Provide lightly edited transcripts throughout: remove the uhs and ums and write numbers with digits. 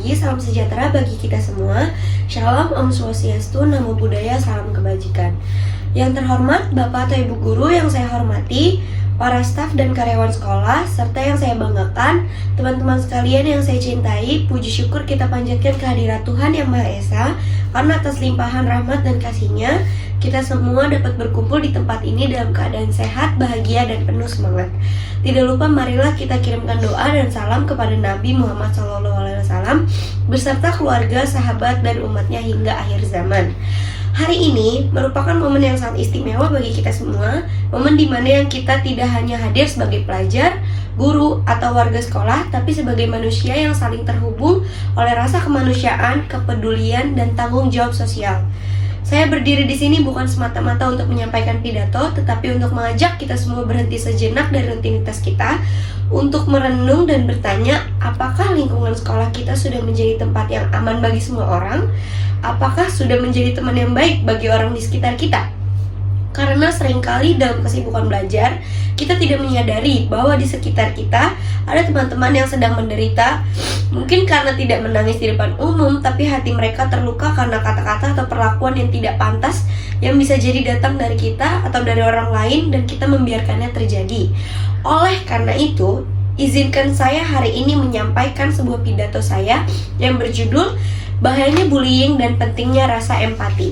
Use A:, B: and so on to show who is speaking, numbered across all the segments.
A: pagi, salam sejahtera bagi kita semua. Shalom, Om Swastiastu, Namo Buddhaya, salam kebajikan. Yang terhormat Bapak atau Ibu Guru yang saya hormati, para staf dan karyawan sekolah, serta yang saya banggakan, teman-teman sekalian yang saya cintai, puji syukur kita panjatkan kehadirat Tuhan Yang Maha Esa, karena atas limpahan rahmat dan kasih-Nya, kita semua dapat berkumpul di tempat ini dalam keadaan sehat, bahagia, dan penuh semangat. Tidak lupa marilah kita kirimkan doa dan salam kepada Nabi Muhammad SAW beserta keluarga, sahabat, dan umatnya hingga akhir zaman. Hari ini merupakan momen yang sangat istimewa bagi kita semua, momen dimana yang kita tidak hanya hadir sebagai pelajar, guru, atau warga sekolah, tapi sebagai manusia yang saling terhubung oleh rasa kemanusiaan, kepedulian, dan tanggung jawab sosial. Saya berdiri di sini bukan semata-mata untuk menyampaikan pidato, tetapi untuk mengajak kita semua berhenti sejenak dari rutinitas kita, untuk merenung dan bertanya, apakah lingkungan sekolah kita sudah menjadi tempat yang aman bagi semua orang? Apakah sudah menjadi teman yang baik bagi orang di sekitar kita? Karena seringkali dalam kesibukan belajar, kita tidak menyadari bahwa di sekitar kita ada teman-teman yang sedang menderita. Mungkin karena tidak menangis di depan umum, tapi hati mereka terluka karena kata-kata atau perlakuan yang tidak pantas yang bisa jadi datang dari kita atau dari orang lain, dan kita membiarkannya terjadi. Oleh karena itu, izinkan saya hari ini menyampaikan sebuah pidato saya yang berjudul Bahayanya Bullying dan Pentingnya Rasa Empati.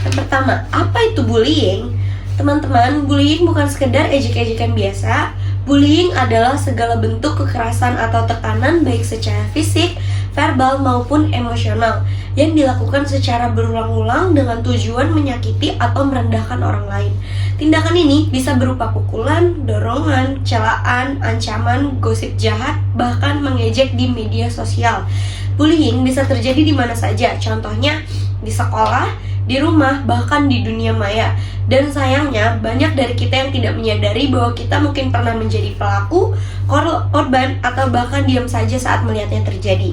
A: Yang pertama, apa itu bullying? Teman-teman, bullying bukan sekedar ejek-ejekan biasa. Bullying adalah segala bentuk kekerasan atau tekanan baik secara fisik, verbal maupun emosional yang dilakukan secara berulang-ulang dengan tujuan menyakiti atau merendahkan orang lain. Tindakan ini bisa berupa pukulan, dorongan, celaan, ancaman, gosip jahat, bahkan mengejek di media sosial. Bullying bisa terjadi di mana saja, contohnya di sekolah, di rumah, bahkan di dunia maya. Dan sayangnya, banyak dari kita yang tidak menyadari bahwa kita mungkin pernah menjadi pelaku, korban, atau bahkan diam saja saat melihatnya terjadi.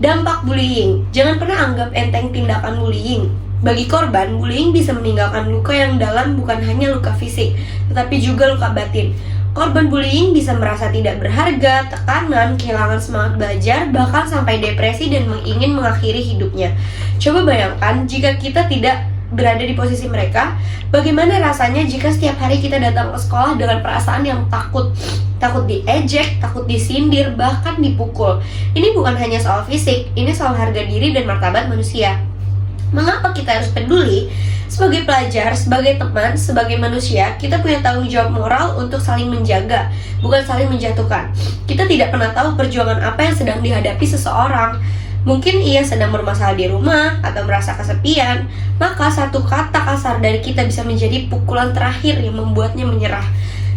A: Dampak bullying. Jangan pernah anggap enteng tindakan bullying. Bagi korban, bullying bisa meninggalkan luka yang dalam, bukan hanya luka fisik, tetapi juga luka batin. Korban bullying bisa merasa tidak berharga, tekanan, kehilangan semangat belajar, bahkan sampai depresi dan ingin mengakhiri hidupnya. Coba bayangkan jika kita tidak berada di posisi mereka, bagaimana rasanya jika setiap hari kita datang ke sekolah dengan perasaan yang takut diejek, takut disindir, bahkan dipukul. Ini bukan hanya soal fisik, ini soal harga diri dan martabat manusia. Mengapa kita harus peduli? Sebagai pelajar, sebagai teman, sebagai manusia, kita punya tanggung jawab moral untuk saling menjaga, bukan saling menjatuhkan. Kita tidak pernah tahu perjuangan apa yang sedang dihadapi seseorang. Mungkin ia sedang bermasalah di rumah atau merasa kesepian, maka satu kata kasar dari kita bisa menjadi pukulan terakhir yang membuatnya menyerah.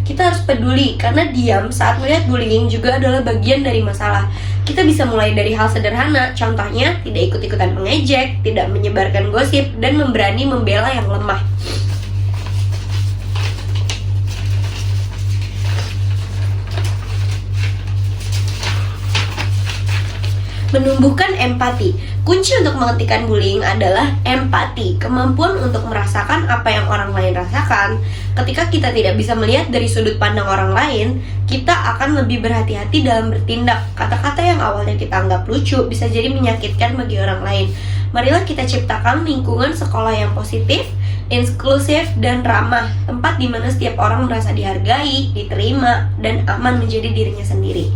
A: Kita harus peduli karena diam saat melihat bullying juga adalah bagian dari masalah. Kita bisa mulai dari hal sederhana, contohnya tidak ikut-ikutan mengejek, tidak menyebarkan gosip, dan berani membela yang lemah. Menumbuhkan empati. Kunci untuk menghentikan bullying adalah empati, kemampuan untuk merasakan apa yang orang lain rasakan. Ketika kita tidak bisa melihat dari sudut pandang orang lain, kita akan lebih berhati-hati dalam bertindak. Kata-kata yang awalnya kita anggap lucu bisa jadi menyakitkan bagi orang lain. Marilah kita ciptakan lingkungan sekolah yang positif, inklusif, dan ramah, tempat di mana setiap orang merasa dihargai, diterima, dan aman menjadi dirinya sendiri.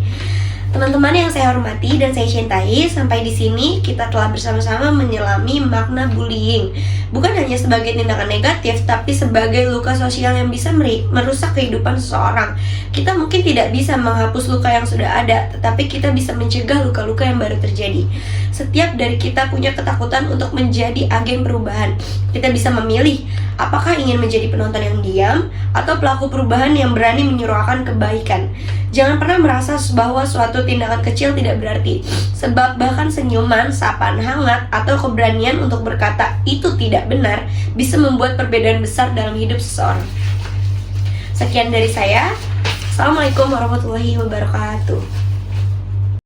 A: Teman-teman yang saya hormati dan saya cintai, sampai di sini kita telah bersama-sama menyelami makna bullying. Bukan hanya sebagai tindakan negatif, tapi sebagai luka sosial yang bisa merusak kehidupan seseorang. Kita mungkin tidak bisa menghapus luka yang sudah ada, tetapi kita bisa mencegah luka-luka yang baru terjadi. Setiap dari kita punya ketakutan untuk menjadi agen perubahan. Kita bisa memilih apakah ingin menjadi penonton yang diam atau pelaku perubahan yang berani menyuarakan kebaikan. Jangan pernah merasa bahwa suatu tindakan kecil tidak berarti, sebab bahkan senyuman, sapaan hangat, atau keberanian untuk berkata itu tidak benar bisa membuat perbedaan besar dalam hidup seseorang. Sekian dari saya. Assalamualaikum warahmatullahi wabarakatuh.